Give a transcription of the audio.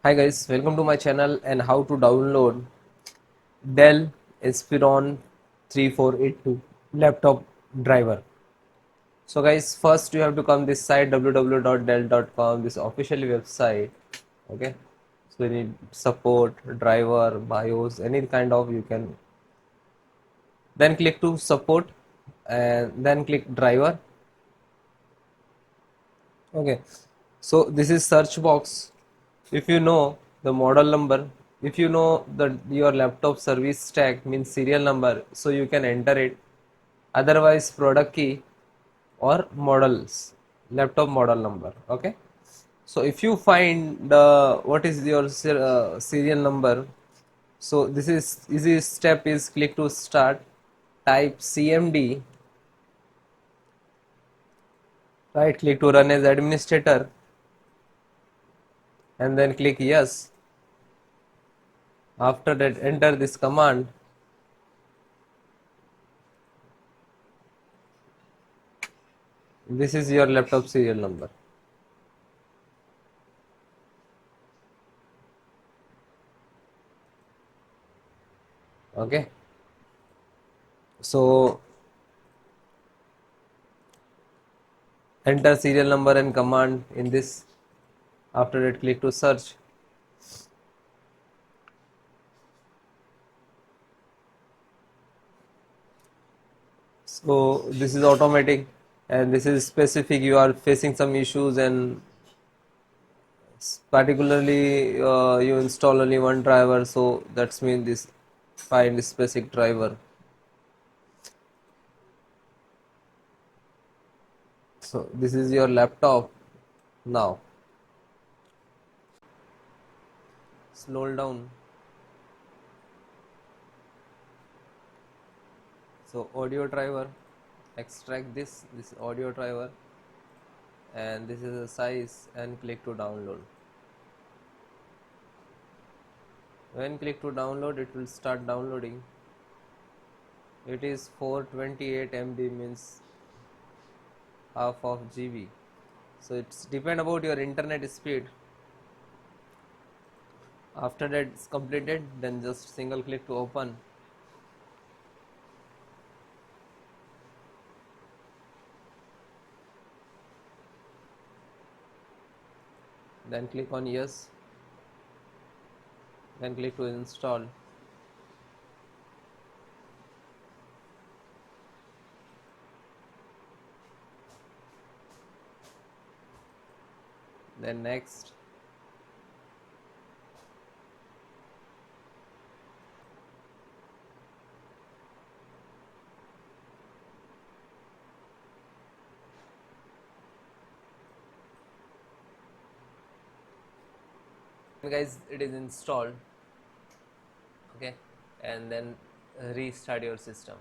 Hi guys, welcome to my channel and how to download Dell Inspiron 3482 laptop driver. So guys, first you have to come this site www.dell.com, this official website. Okay, so you need support, driver, BIOS, any kind of you can. Then click to support and then click driver. Okay, so this is search box. If you know the model number, if you know that your laptop service tag means serial number, so you can enter it. Otherwise, product key or models, laptop model number. Okay. So if you find what is your serial number, so this is easy step is click to start, type CMD, right click to run as administrator, and then click yes. After that, enter this command. This is your laptop serial number. Okay. So enter serial number and command in this. After that, click to search. So this is automatic and this is specific. You are facing some issues and particularly you install only one driver. So that's mean this find specific driver. So this is your laptop now. Scroll down. So audio driver, extract this audio driver, and this is the size and click to download. When click to download, it will start downloading. It is 428 MB, means half of GB. So it's depend about your internet speed. After that it's completed, then just single click to open. Then click on yes. Then click to install. Then next. Guys, it is installed. Okay, and then restart your system.